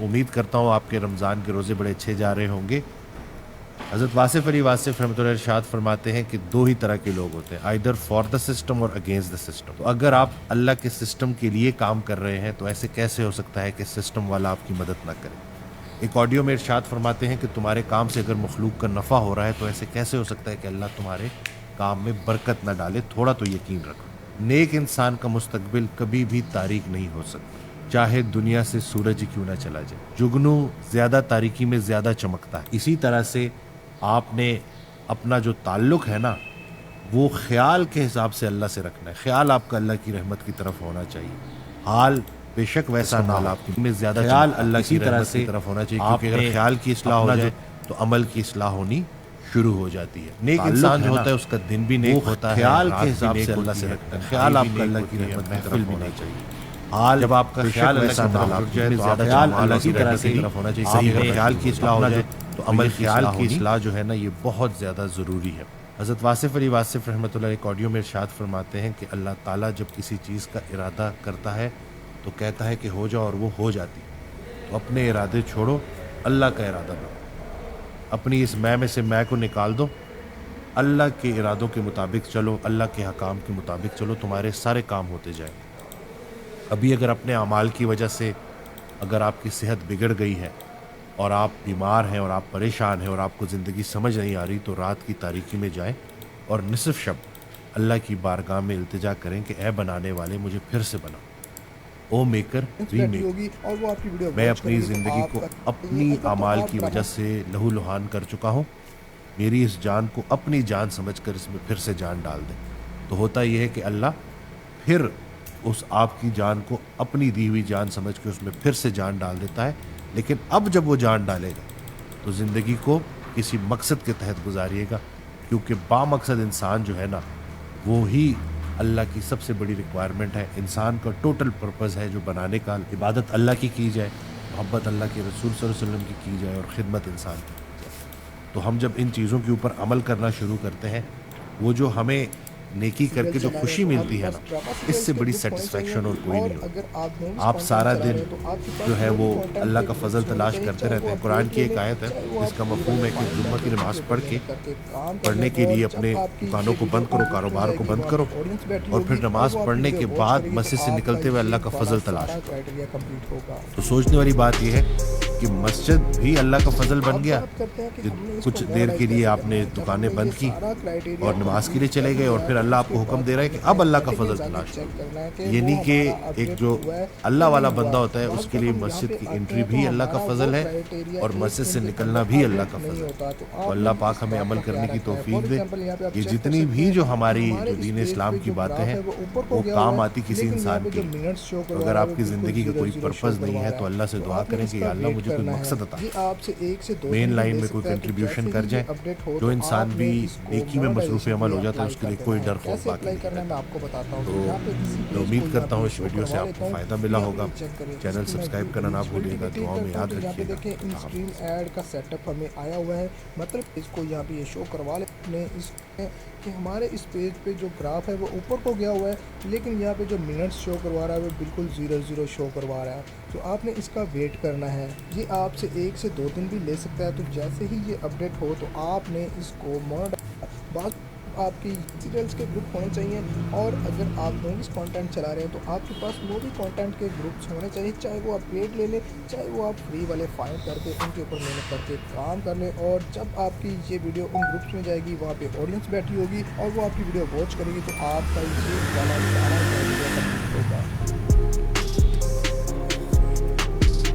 उम्मीद करता हूँ आपके रमज़ान के रोज़े बड़े अच्छे जा रहे होंगे। हज़रत वासिफ़ अली वासिफ़ रहमतुल्लाह इरशाद फरमाते हैं कि 2 ही तरह के लोग होते हैं, आइदर फॉर द सिस्टम और अगेंस्ट द सिस्टम। तो अगर आप अल्लाह के सिस्टम के लिए काम कर रहे हैं, तो ऐसे कैसे हो सकता है कि सिस्टम वाला आपकी मदद ना करे? एक ऑडियो में इरशाद फरमाते हैं कि तुम्हारे काम से अगर मखलूक का नफ़ा हो रहा है, तो ऐसे कैसे हो सकता है कि अल्लाह तुम्हारे काम में बरकत ना डाले? थोड़ा तो यकीन रखो। नेक इंसान का मुस्तकबिल कभी भी तारीक नहीं हो सकता, चाहे दुनिया से सूरज ही क्यों ना चला जाए। जुगनू ज्यादा तारीकी में ज्यादा चमकता है। इसी तरह से आपने अपना जो ताल्लुक है ना, वो ख्याल के हिसाब से अल्लाह से रखना है। ख्याल आपका अल्लाह की रहमत की तरफ होना चाहिए। हाल बेशक वैसा ना हो, आपकी में ज्यादा ख्याल अल्लाह की रहमत की तरफ होना चाहिए, क्योंकि अगर ख्याल की इस्लाह हो जाए तो अमल की इस्लाह होनी शुरू हो जाती है। नेक इंसान जो होता है उसका दिन भी नेक होता है, ख्याल के हिसाब से अल्लाह से रखता है। ख्याल आपका अल्लाह की रहमत की तरफ होना चाहिए। हाल जब आपका ख्याल अल्लाह की तरफ रुक जाए तो आपका ख्याल अल्लाह की तरह से तरफ होना चाहिए। सही अगर ख्याल की इस्लाह हो जाए तो अमल ख्याल की इस्लाह जो है ना, ये बहुत ज़्यादा ज़रूरी है। हज़रत वासिफ़ अली वासिफ़ रहमतुल्लाह एक ऑडियो में इरशाद फरमाते हैं कि अल्लाह ताला जब किसी चीज़ का इरादा करता है तो कहता है कि हो जाओ, और वो हो जाती है। तो अपने इरादे छोड़ो, अल्लाह का इरादा बनो। अपनी इस मैं में से मैं को निकाल दो, अल्लाह के इरादों के मुताबिक चलो, अल्लाह के हकाम के मुताबिक चलो, तुम्हारे सारे काम होते जाएंगे। अभी अगर अपने अमाल की वजह से अगर आपकी सेहत बिगड़ गई है और आप बीमार हैं और आप परेशान हैं और आपको ज़िंदगी समझ नहीं आ रही, तो रात की तारीकी में जाएं और निसफ शब अल्लाह की बारगाह में इल्तिजा करें कि ए बनाने वाले, मुझे फिर से बना, ओ मेकर रीमेक। और वो आपकी वीडियो मैं वॉच अपनी करेगी तो ज़िंदगी को आपका अपनी अगर तो अमाल आप की ड्रामा वजह से लहू लुहान कर चुका हूँ। मेरी इस जान को अपनी जान समझकर इसमें फिर से जान डाल दें। तो होता यह है कि अल्लाह फिर उस आपकी जान को अपनी दी हुई जान समझ के उसमें फिर से जान डाल देता है। लेकिन अब जब वो जान डालेगा तो ज़िंदगी को किसी मकसद के तहत गुजारिएगा, क्योंकि बामकसद इंसान जो है ना, वो ही अल्लाह की सबसे बड़ी रिक्वायरमेंट है। इंसान का टोटल पर्पज़ है जो बनाने का, इबादत अल्लाह की जाए, मोहब्बत अल्लाह के रसूल सल्लल्लाहु अलैहि वसल्लम की जाए और ख़िदमत इंसान की जाए। तो हम जब इन चीज़ों के ऊपर अमल करना शुरू करते हैं, वो जो हमें नेकी सीरियल करके जो चला रहे हैं खुशी तो मिलती आपके है पास ना, ड्रामा सीरियल्स इससे के बड़ी ग्रुप होने चाहिए। सेटिस्फेक्शन और कोई नहीं और होती। अगर आप मूवीज आप कंटेंट सारा चला दिन रहे हैं तो आपके जो पास है वो मूवी कंटेंट अल्लाह के का फजल ग्रुप्स होने तलाश चाहिए, करते चाहे रहते वो हैं। आप कुरान पेड की ले एक लें, आयत है चाहे वो आप जिसका फ्री मफहूम वाले है कि फाइल जुम्मा करके की उनके नमाज ऊपर पढ़ के मेहनत करके काम कर पढ़ने लें। के और लिए जब अपने आपकी दुकानों ये को वीडियो बंद करो, उन ग्रुप्स में कारोबार को जाएगी, बंद वहाँ करो, पे ऑडियंस बैठी और फिर होगी और नमाज वो आपकी पढ़ने वीडियो के वॉच बाद करेगी, तो मस्जिद से आपका निकलते हुए ये अल्लाह का वाला फजल तलाश सारा करो। क्राइटेरिया कंप्लीट होगा। तो सोचने वाली बात यह है कि मस्जिद भी अल्लाह का फजल तो बन अब गया बात करते हैं कि कि हमने इसको कुछ देर मोनेटाइज के लिए कैसे करना आपने है। जब दुकानें हमने ये बंद की सारा क्राइटेरिया और नमाज के कंप्लीट लिए कर चले गए, और लिया फिर तो अल्लाह उसके आपको हुक्म बाद दे रहा है कि हमने अब अल्लाह का एनालिटिक में फजल जाके तलाश चेक करो। करना है कि वो यानी कि हमारा एक अपडेट जो हुआ है अल्लाह कि वाला नहीं हुआ। बंदा होता है बाज़ उसके बार लिए हम यहाँ मस्जिद पे की आते एंट्री हैं तो भी अल्लाह का हमारा वो फजल है क्राइटेरिया और एक मस्जिद दिन से के निकलना अंदर भी अल्लाह अपडेट का नहीं फजल है। होता। तो तो आपने अल्लाह पाक इस हमें बात अमल का क्या करने की रखना है। तौफीक फॉर दे एग्जाम्पल यहाँ पे आप कि चेक कर जितनी सकते भी हैं जो कि हमारी हमारे जो इस दीन पेज इस्लाम पे की जो बातें ग्राफ हैं है वो ऊपर को वो गया हुआ काम है, आती किसी लेकिन यहाँ इंसान पे के जो लिए। मिनट्स शो तो करवा अगर रहा है वो आपकी बिल्कुल ज़िंदगी का जीरो कोई जीरो शो पर्पज़ नहीं करवा है रहा तो है। अल्लाह से तो दुआ आपने करें कि इसका या अल्लाह वेट मुझे कोई करना है। मकसद अता ये कर। आपसे 1 से 2 मेन दिन भी लाइन ले में कोई सकता है। तो कंट्रीब्यूशन जैसे ही कर ये जाए। अपडेट हो जो तो इंसान आपने भी इसको नेकी में मसरूफ़ मोनेटाइजेशन के अमल लिए हो जाता है अप्लाई उसके कर लिए देना कोई है। डर खौफ कैसे बाकी अप्लाई नहीं करना है मैं रहता। आपको बताता हूँ। तो तो यहाँ पे इसी मैं पेज को उम्मीद यहाँ करता पे हूँ ये इस शो वीडियो से करवा लेता आपको हूँ। फ़ायदा तो मिला यहाँ पे होगा। ये चेक करें। चैनल इसकी मैं सब्सक्राइब करना ना रीचेबिलिटी भूलिएगा, पे क्लिक दुआओं में करता हूँ याद तो यहाँ पे रखिएगा। देखें इन अल्लाह स्ट्रीम हाफ़िज़। ऐड का सेटअप हमें आया हुआ है। मतलब इसको यहाँ पे ये शो करवा लेते इस कि हमारे इस पेज पे जो ग्राफ है वो ऊपर को गया हुआ है, लेकिन यहाँ पे जो मिनट्स शो करवा रहा है वो बिल्कुल ज़ीरो ज़ीरो शो करवा रहा है। तो आपने इसका वेट करना है। ये आपसे 1 से 2 दिन भी ले सकता है। तो जैसे ही ये अपडेट हो तो आपने इसको मोनेटाइज आपकी सीरियल्स के ग्रुप होने चाहिए। और अगर आप मूवीज़ कंटेंट चला रहे हैं तो आपके पास मूवी कंटेंट के ग्रुप्स होने चाहिए, चाहे वो आप पेड ले लें, चाहे वो आप फ्री वाले फाइंड करके उनके ऊपर मेहनत करके काम कर लें। और जब आपकी ये वीडियो उन ग्रुप्स में जाएगी, वहाँ पे ऑडियंस बैठी होगी और वो आपकी वीडियो वॉच करेगी, तो आपका ये वाला सारा क्राइटेरिया कंप्लीट होगा।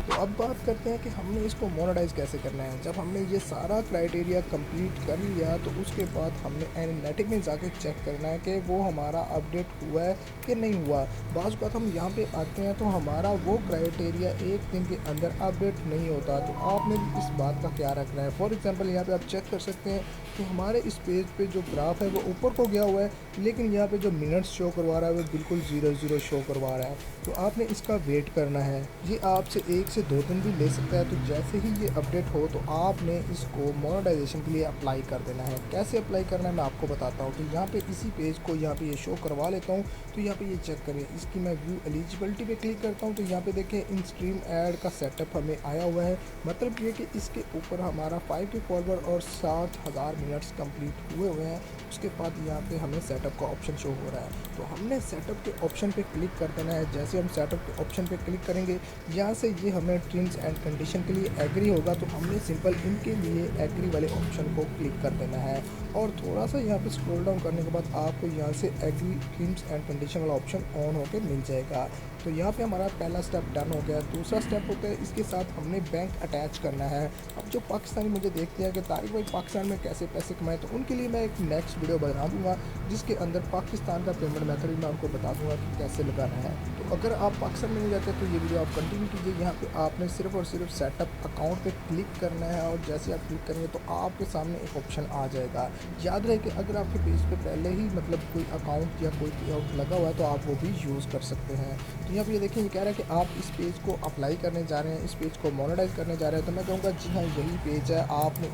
तो अब बात करते हैं कि हमने इसको मोनेटाइज कैसे करना है। जब हमने ये सारा क्राइटेरिया कंप्लीट कर लिया तो उसके बाद हमने एनालिटिक में जाके चेक करना है कि वो हमारा अपडेट हुआ है कि नहीं हुआ। बाज़ बात हम यहाँ पे आते हैं तो हमारा वो क्राइटेरिया 1 दिन के अंदर अपडेट नहीं होता। तो आपने इस बात का क्या रखना है। फॉर एग्जांपल यहाँ पे आप चेक कर सकते हैं कि हमारे इस पेज पे जो ग्राफ है वो ऊपर को गया हुआ है, लेकिन यहाँ पे जो मिनट्स शो करवा रहा है वो बिल्कुल ज़ीरो ज़ीरो शो करवा रहा है। तो आपने इसका वेट करना है। ये आपसे 1 से 2 दिन भी ले सकता है। तो जैसे ही ये अपडेट हो तो आपने इसको मोनेटाइजेशन के लिए अप्लाई कर देना है। कैसे अप्लाई करना है मैं आपको बताता हूँ। तो यहाँ पे इसी पेज को यहाँ पे ये शो करवा लेता हूँ। तो यहाँ पे ये चेक करें, इसकी मैं व्यू एलिजिबिलिटी पे क्लिक करता हूँ। तो यहाँ पे देखें इन स्ट्रीम ऐड का सेटअप हमें आया हुआ है। मतलब ये कि इसके ऊपर हमारा 5K फॉलोवर और 7000 मिनट्स कंप्लीट हुए हैं। उसके बाद यहाँ पे हमें सेटअप का ऑप्शन शो हो रहा है। तो हमने सेटअप के ऑप्शन पे क्लिक कर देना है। जैसे हम सेटअप के ऑप्शन पे क्लिक करेंगे, यहाँ से ये हमें टर्म्स एंड कंडीशन के लिए एग्री होगा। तो हमने सिंपल इनके लिए एग्री वाले ऑप्शन को क्लिक कर देना है। और थोड़ा सा यहाँ पे स्क्रॉल डाउन करने के बाद आपको यहाँ से एग्री टर्म्स एंड कंडीशन वाला ऑप्शन ऑन होकर मिल जाएगा। तो यहाँ पे हमारा पहला स्टेप डन हो गया। दूसरा स्टेप होता है इसके साथ हमने बैंक अटैच करना है। अब जो पाकिस्तानी मुझे देखते हैं कि तारिक भाई पाकिस्तान में कैसे पैसे कमाएं, तो उनके लिए मैं एक नेक्स्ट वीडियो बना दूँगा जिसके अंदर पाकिस्तान का पेमेंट मेथड मैं उनको बता दूँगा कि कैसे लगाना है। तो अगर आप पाकिस्तान में नहीं जाते तो ये वीडियो आप कंटिन्यू कीजिए। यहाँ पे आपने सिर्फ और सिर्फ सेटअप अकाउंट पे क्लिक करना है और जैसे आप क्लिक करेंगे तो आपके सामने एक ऑप्शन आ जाएगा। याद रहे कि अगर आपके पेज पे पहले ही मतलब कोई अकाउंट या कोई अकाउंट लगा हुआ है तो आप वो भी यूज़ कर सकते हैं। तो यहाँ पे ये देखिए, ये कह रहा है कि आप इस पेज को अप्लाई करने जा रहे हैं, इस पेज को मोनेटाइज करने जा रहे हैं। तो मैं कहूँगा जी हाँ, यही पेज है। आपने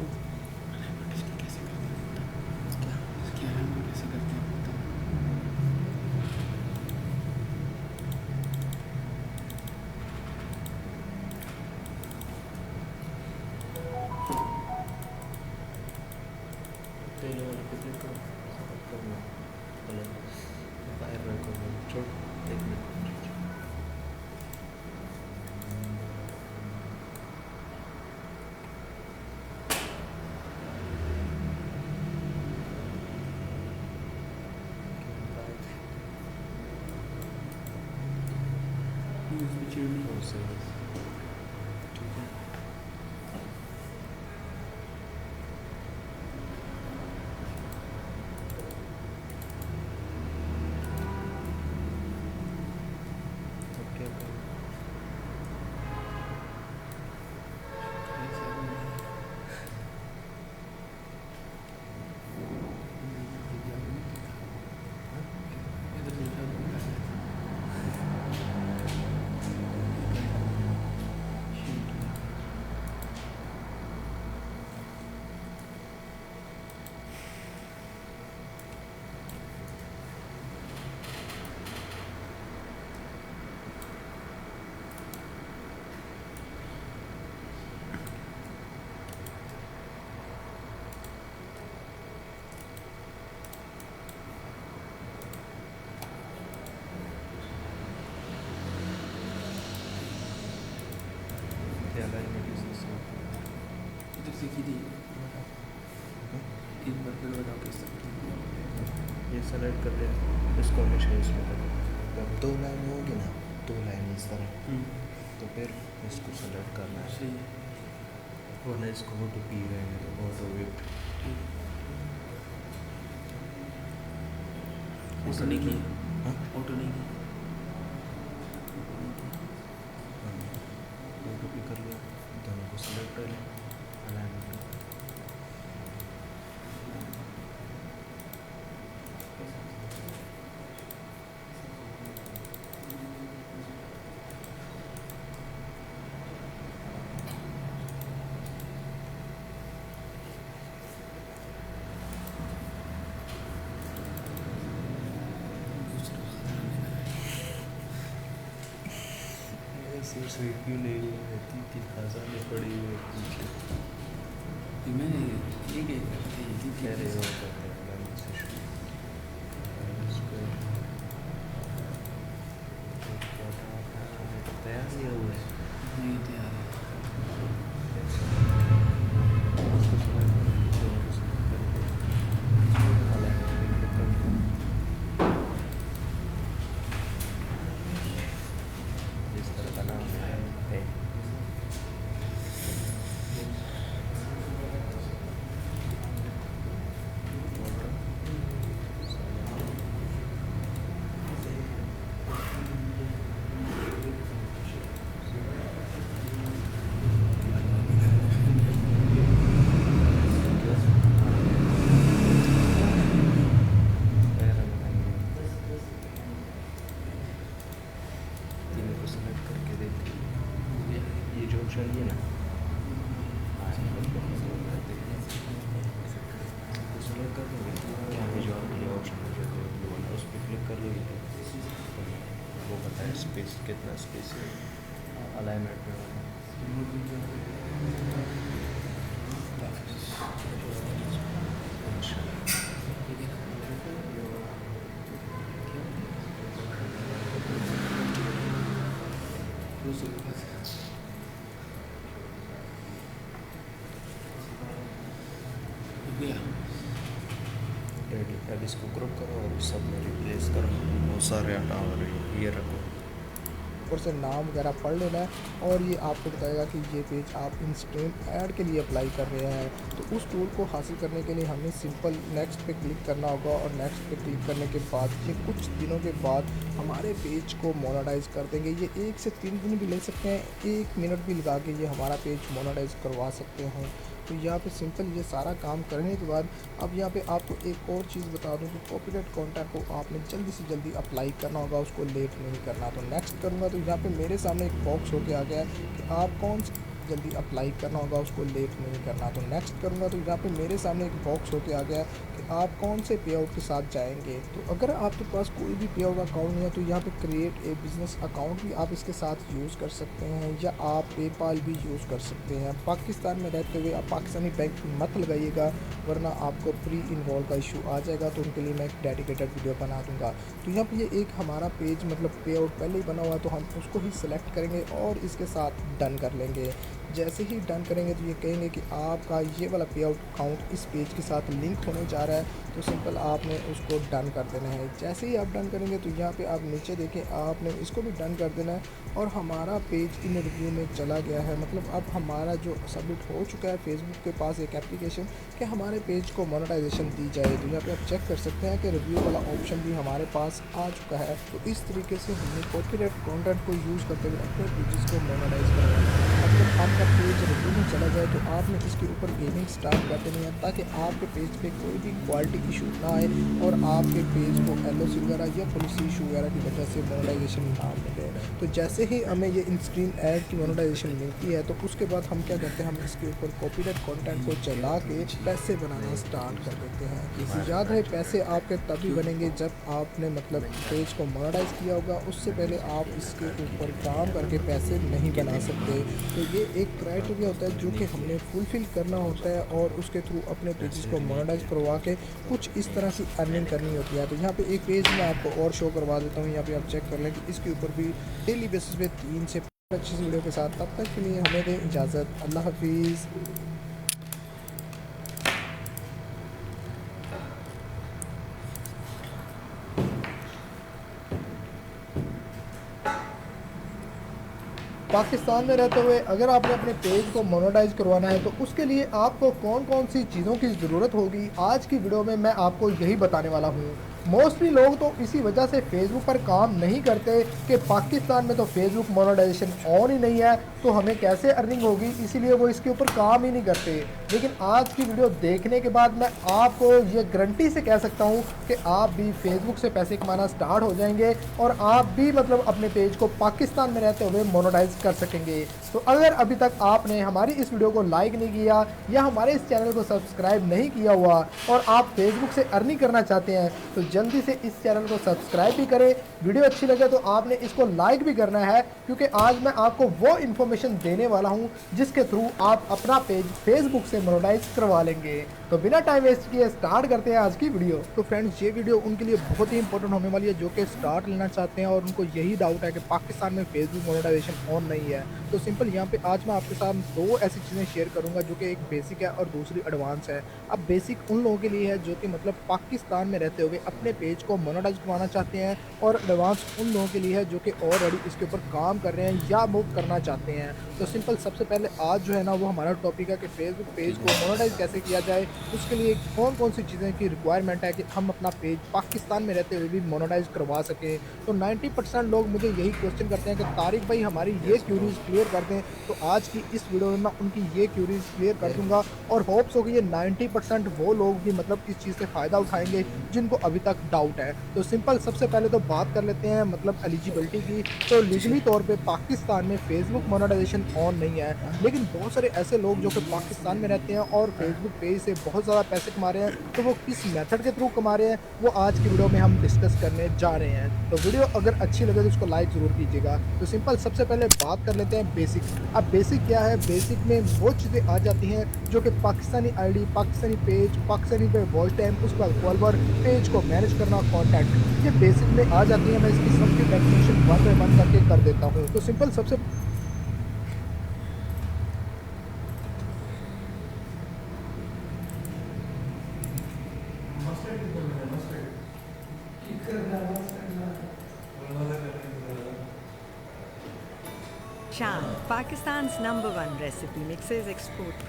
इधर से कीजिए, एक बार फिर बताओ किस तरह ये सेलेक्ट कर लिया, इसको हमेशा इसमें कर अब 2 लाइन होगी ना, 2 लाइन इस तरह, तो फिर इसको सेलेक्ट करना है। सही है। वरना इसको ऑटो पी रहेंगे तो ऑटो वेट ऑटो नहीं की, हाँ? ऑटो नहीं की। ऑटो भी कर लिया, दोनों को सेलेक्ट कर लिया, अलाइनमेंट। ऐसे क्यों ले रहती थी, खजाने पड़ी हुई पीछे मैंने ये कह रहे हो करते हैं लाइन से शुरू। तैयार नहीं हुआ है, नहीं तैयार है। उसको select करो, दोनों को select करके alignment पे click करो। जिस तरह का नाम है चाहिए ना, हाँ सेलेक्ट कर दोगे यहाँ पे जो ये ऑप्शन है जो ब्लू वाला उस पर क्लिक कर दोगे तो वो बताए स्पेस कितना स्पेस है अलाइनमेंट में वाला। रेडी, अब इसको ग्रुप करो और सब में रिप्लेस करो, वो सारे हटाओ और ये रखो। ऊपर से नाम वगैरह पढ़ लेना है और ये आपको बताएगा कि ये पेज आप इंस्टेंट ऐड के लिए अप्लाई कर रहे हैं। तो उस टूल को हासिल करने के लिए हमें सिंपल नेक्स्ट पे क्लिक करना होगा और नेक्स्ट पे क्लिक करने के बाद ये कुछ दिनों के बाद हमारे पेज को मोनेटाइज कर देंगे। ये 1 से 3 दिन भी ले सकते हैं, 1 मिनट भी लगा के ये हमारा पेज मोनेटाइज करवा सकते हैं। तो यहाँ पे सिंपल ये सारा काम करने के बाद अब यहाँ पे आपको एक और चीज़ बता दूँ कि कॉपीराइट कंटेंट को आपने जल्दी से जल्दी अप्लाई करना होगा, उसको लेट नहीं करना। तो नेक्स्ट करूँगा तो यहाँ पे मेरे सामने एक बॉक्स होके आ गया है कि आप कौन सी जल्दी अप्लाई करना होगा, उसको लेट नहीं करना। तो नेक्स्ट करूँगा तो यहाँ पे मेरे सामने एक बॉक्स होके आ गया है कि आप कौन से पे आउट के साथ जाएंगे। तो अगर आपके पास कोई भी पे आउट अकाउंट नहीं है तो यहाँ पे क्रिएट ए बिज़नेस अकाउंट भी आप इसके साथ यूज़ कर सकते हैं या आप पेपाल भी यूज़ कर सकते हैं। पाकिस्तान में रहते हुए आप पाकिस्तानी बैंक मत लगाइएगा वरना आपको प्री इनरोल का इशू आ जाएगा, तो उनके लिए मैं एक डेडिकेटेड वीडियो बना दूंगा। तो यहाँ पे ये एक हमारा पेज मतलब पे आउट पहले ही बना हुआ, तो हम उसको ही सिलेक्ट करेंगे और इसके साथ डन कर लेंगे। जैसे ही डन करेंगे तो ये कहेंगे कि आपका ये वाला पे आउट अकाउंट इस पेज के साथ लिंक होने जा रहा है, तो सिंपल आपने उसको डन कर देना है। जैसे ही आप डन करेंगे तो यहाँ पे आप नीचे देखें आपने इसको भी डन कर देना है और हमारा पेज इन रिव्यू में चला गया है। मतलब अब हमारा जो सबमिट हो चुका है फेसबुक के पास एक एप्लीकेशन कि हमारे पेज को मोनेटाइजेशन दी जाए। तो यहाँ पे आप चेक कर सकते हैं कि रिव्यू वाला ऑप्शन भी हमारे पास आ चुका है। तो इस तरीके से हमने कॉपीराइट कंटेंट को यूज़ करते हुए अपने पेजेस को मोनेटाइज करवाया है। अब जब आपका पेज रिव्यू में चला जाए तो आपने इसके ऊपर गेमिंग स्टार्ट कर देनी है ताकि आपके पेज पे कोई भी क्वालिटी इशू ना आए और आपके पेज को एलओसी वगैरह या पॉलिसी इशू वगैरह की वजह से मोनेटाइजेशन ना मिले। तो जैसे ही हमें ये इन स्क्रीन ऐड की मोनेटाइजेशन मिलती है तो उसके बाद हम क्या करते हैं, हम इसके ऊपर कॉपीराइट कंटेंट को चला के पैसे बनाना स्टार्ट कर देते हैं। इसे याद है पैसे आपके तभी बनेंगे जब आपने मतलब पेज को मोनेटाइज किया होगा, उससे पहले आप इसके ऊपर काम करके पैसे नहीं बना सकते। तो ये एक क्राइटेरिया होता है जो कि हमने फुलफ़िल करना होता है और उसके थ्रू अपने पेजेस को मोनेटाइज करवा के कुछ इस तरह की अर्निंग करनी होती है। तो यहाँ पे एक पेज मैं आपको और शो करवा देता हूँ, यहाँ पे आप चेक कर लें कि इसके ऊपर भी डेली बेसिस पे 3 से 25 वीडियो के साथ। तब तक के लिए हमें दें इजाज़त, अल्लाह हाफिज़। पाकिस्तान में रहते हुए अगर आपने अपने पेज को मोनेटाइज करवाना है तो उसके लिए आपको कौन कौन सी चीज़ों की ज़रूरत होगी, आज की वीडियो में मैं आपको यही बताने वाला हूँ। मोस्टली लोग तो इसी वजह से फेसबुक पर काम नहीं करते कि पाकिस्तान में तो फेसबुक मोनेटाइजेशन ऑन ही नहीं है तो हमें कैसे अर्निंग होगी, इसीलिए वो इसके ऊपर काम ही नहीं करते। लेकिन आज की वीडियो देखने के बाद मैं आपको ये गारंटी से कह सकता हूँ कि आप भी फेसबुक से पैसे कमाना स्टार्ट हो जाएंगे और आप भी मतलब अपने पेज को पाकिस्तान में रहते हुए मोनेटाइज कर सकेंगे। तो अगर अभी तक आपने हमारी इस वीडियो को लाइक नहीं किया या हमारे इस चैनल को सब्सक्राइब नहीं किया हुआ और आप फेसबुक से अर्निंग करना चाहते हैं तो जल्दी से इस चैनल को सब्सक्राइब भी करें। वीडियो अच्छी लगे तो आपने इसको लाइक भी करना है, क्योंकि आज मैं आपको वो इन्फॉर्मेशन देने वाला हूं जिसके थ्रू आप अपना पेज फेसबुक से मोनेटाइज करवा लेंगे। तो बिना टाइम वेस्ट किए स्टार्ट करते हैं आज की वीडियो। तो फ्रेंड्स ये वीडियो उनके लिए बहुत ही इंपॉर्टेंट होने वाली है जो कि स्टार्ट लेना चाहते हैं और उनको यही डाउट है कि पाकिस्तान में फेसबुक मोनेटाइजेशन ऑन नहीं है। तो सिंपल यहाँ पे आज मैं आपके साथ 2 ऐसी चीज़ें शेयर करूँगा जो कि एक बेसिक है और दूसरी एडवांस है। अब बेसिक उन लोगों के लिए है जो कि मतलब पाकिस्तान में रहते हुए अपने पेज को मोनेटाइज करवाना चाहते हैं और एडवांस उन लोगों के लिए है जो कि ऑलरेडी इसके ऊपर काम कर रहे हैं या मूव करना चाहते हैं। तो सिंपल सबसे पहले आज जो है ना वो हमारा टॉपिक है कि फेसबुक पेज को मोनेटाइज कैसे किया जाए, उसके लिए कौन कौन सी चीज़ें की रिक्वायरमेंट है कि हम अपना पेज पाकिस्तान में रहते हुए भी मोनेटाइज करवा सकें। तो 90% लोग मुझे यही क्वेश्चन करते हैं कि तारिक भाई हमारी ये क्यूरीज क्लियर कर दें हैं। तो आज की इस वीडियो में मैं उनकी ये क्यूरीज क्लियर कर दूंगा और होप्स हो कि ये 90% वो लोग भी मतलब इस चीज़ से फ़ायदा उठाएंगे जिनको अभी तक डाउट है। तो सिंपल सबसे पहले तो बात कर लेते हैं मतलब एलिजिबिलिटी की। तो लीगली तौर पे पाकिस्तान में फेसबुक मोनेटाइजेशन ऑन नहीं है, लेकिन बहुत सारे ऐसे लोग जो कि पाकिस्तान में रहते हैं और फेसबुक पेज से बहुत ज़्यादा पैसे कमा रहे हैं, तो वो किस मेथड के थ्रू कमा रहे हैं वो आज की वीडियो में हम डिस्कस करने जा रहे हैं। तो वीडियो अगर अच्छी लगे तो उसको लाइक ज़रूर कीजिएगा। तो सिंपल सबसे पहले बात कर लेते हैं बेसिक्स। अब बेसिक क्या है, बेसिक में वो चीज़ें आ जाती हैं जो कि पाकिस्तानी आईडी, पाकिस्तानी पेज, पाकिस्तानी पे वॉच टाइम, उसके बाद फॉलोवर, पेज को मैनेज करना, कंटेंट, ये बेसिक में आ जाती है। मैं इसकी सबकी डेफिनेशन वन बाय वन करके कर देता हूँ। तो सिंपल सबसे Shan, Pakistan's #1 recipe mixes export.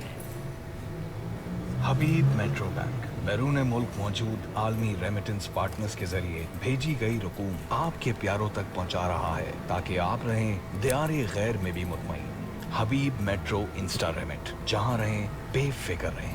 हबीब मेट्रो बैंक बैरून मुल्क मौजूद आलमी रेमिटेंस पार्टनर्स के जरिए भेजी गई रकूम आपके प्यारों तक पहुंचा रहा है ताकि आप रहें दियारे गैर में भी मुतमईन। हबीब मेट्रो इंस्टा रेमिट, जहां रहें बेफिक्र रहें।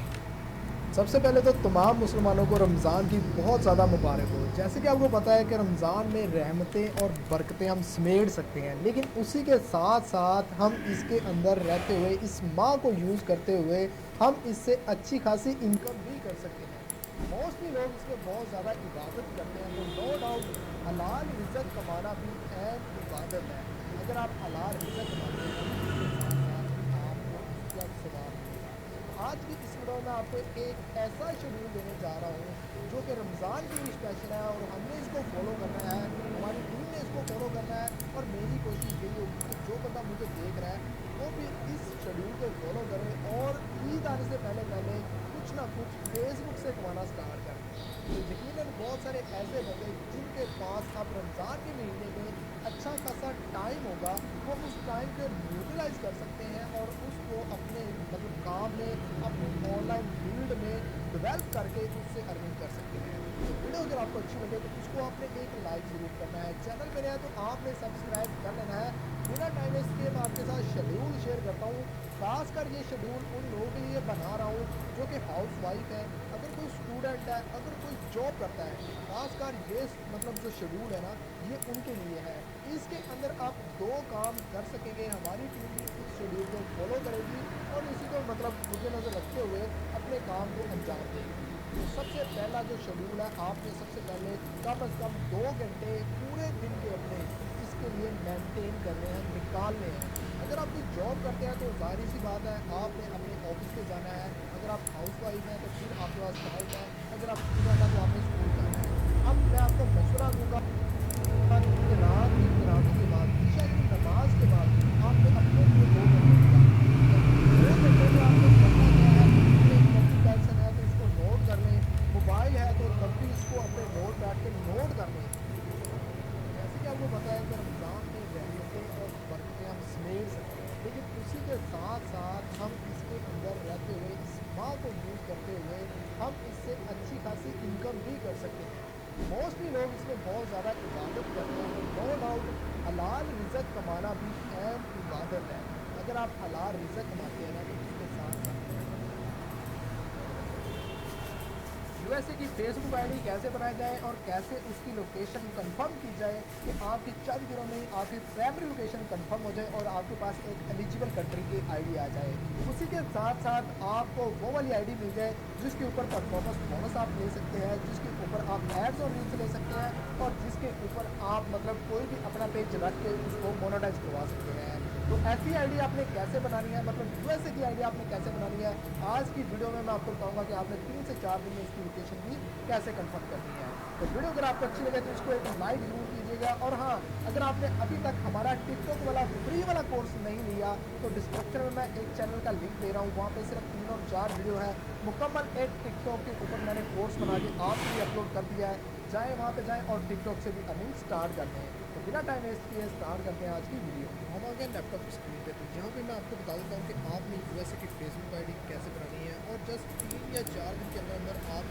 सबसे पहले तो तमाम मुसलमानों को रमज़ान की बहुत ज़्यादा मुबारक हो। जैसे कि आपको पता है कि रमज़ान में रहमतें और बरकतें हम समेट सकते हैं, लेकिन उसी के साथ साथ हम इसके अंदर रहते हुए इस माह को यूज़ करते हुए हम इससे अच्छी खासी इनकम भी कर सकते हैं। मोस्टली लोग इसमें बहुत ज़्यादा इबादत करते हैं, तो नो डाउट हलाल रिज़्क़ कमाना भी अहम इबादत है। अगर आप हलाल रिज़्क़ कमाते हैं तो उसके साथ साथ आपको उसका सवाब मिलेगा। आज की इस वीडियो में आपको एक ऐसा शेड्यूल देने जा रहा हूँ जो कि रमज़ान के लिए स्पेशल है और हमने इसको फॉलो करना है, हमारी टीम ने इसको फॉलो करना है। और मेरी कोशिश यही होगी कि जो बंदा मुझे देख रहा है वो भी इस शेड्यूल को फॉलो करे और ईद आने से पहले पहले कुछ ना कुछ फेसबुक से कमाना स्टार्ट करें। तो यकीनन बहुत सारे ऐसे बंदे जिनके पास अब रमज़ान के महीने में अच्छा खासा टाइम होगा, वो उस टाइम को यूटिलाइज कर सकते हैं और उसको अपने मतलब काम में, अपनी ऑनलाइन फील्ड में डेवलप करके उससे अर्निंग कर सकते हैं। तो वीडियो अगर आपको अच्छी लगे तो उसको आपने एक लाइक ज़रूर करना है। चैनल में नया तो आपने सब्सक्राइब कर लेना है। बिना टाइम वेस्ट किए मैं आपके साथ शेड्यूल शेयर करता हूँ। खासकर ये शेड्यूल उन लोगों के लिए बना रहा हूँ जो कि हाउस वाइफ है, अगर कोई स्टूडेंट है, अगर कोई जॉब करता है, खासकर ये मतलब जो शेड्यूल है ना ये उनके लिए है। इसके अंदर आप 2 काम कर सकेंगे। हमारी टीम भी इस शेड्यूल को फॉलो करेगी और इसी को मतलब मुझे नज़र रखते हुए अपने काम को अंजाम देगी। तो सबसे पहला जो शेड्यूल है, आपने सबसे पहले कम से कम 2 घंटे पूरे दिन के अपने इसके लिए मेंटेन करने हैं, निकालने हैं। अगर आप कोई जॉब करते हैं तो जाहिर सी बात है आपने अपने ऑफिस पे जाना है। अगर आप हाउस वाइफ हैं तो फिर आपके पास टाइम है। अगर आप स्टूडेंट हैं तो आपने स्कूल जाना है। अब मैं आपको मशवरा दूंगा कि रात की तरावी के बाद, ईशा की नमाज के बाद आपने अपने लिए 2 घंटे निकालने हैं। 2 घंटे में आपको करना क्या है, नोटिफिकेशन है तो इसको नोट कर लें, मोबाइल है तो तब भी इसको अपने नोट बैठ के नोट कर लें। जैसे कि आपको पता है कि रमज़ान में रहमतें और बरकतें हम समेट सकते हैं, लेकिन उसी के साथ साथ हम इसके अंदर रहते हुए इस माह को यूज़ करते हुए हम इससे अच्छी खासी इनकम भी कर सकते हैं। मोस्टली लोग इसमें बहुत ज़्यादा इबादत करते हैं, तो नो डाउट हलाल रिज़्क़ कमाना भी अहम इबादत है। अगर आप हलाल रिज़्क़ कमाते हैं ना तो उसके साथ साथ यूएसए की फेसबुक आईडी कैसे बनाई जाए और कैसे उसकी लोकेशन कंफर्म की जाए कि आपकी चंद दिनों में आपकी प्राइमरी लोकेशन कंफर्म हो जाए और आपके पास एक एलिजिबल कंट्री की आईडी आ जाए। उसी के साथ साथ आपको वो वाली आईडी मिल जाए जिसके ऊपर परफॉर्मेंस बोनस आप ले सकते हैं, जिसके ऊपर आप एड्स और रील्स ले सकते हैं और जिसके ऊपर आप मतलब कोई भी अपना पेज रख के उसको मोनेटाइज करवा सकते हैं। तो ऐसी आईडी आपने कैसे बनानी है, मतलब यूएसए की आईडी आपने कैसे बनानी है, आज की वीडियो में मैं आपको बताऊंगा कि आपने 3 से 4 दिन में इसकी लोकेशन भी कैसे कंफर्म करनी है। तो वीडियो अगर आपको अच्छी लगे तो इसको एक लाइक जरूर कीजिएगा। और हाँ, अगर आपने अभी तक हमारा टिकटॉक वाला फ्री वाला कोर्स नहीं लिया तो डिस्क्रिप्शन में मैं एक चैनल का लिंक दे रहा हूँ, वहाँ पे सिर्फ 3 और 4 वीडियो है मुकम्मल। एक टिकटॉक के ऊपर मैंने कोर्स बना के आपके लिए अपलोड कर दिया है, जाएँ वहाँ पे जाएँ और टिकटॉक से भी अर्निंग स्टार्ट करते हैं। तो बिना टाइम वेस्ट किए स्टार्ट करते हैं आज की वीडियो। हम आ गए लैपटॉप की स्क्रीन पे, तो यहाँ पे मैं आपको बता देता हूँ कि आपने यूएसए की फेसबुक आईडी कैसे बनानी है और जस्ट 3 या 4 दिन के अंदर अंदर आप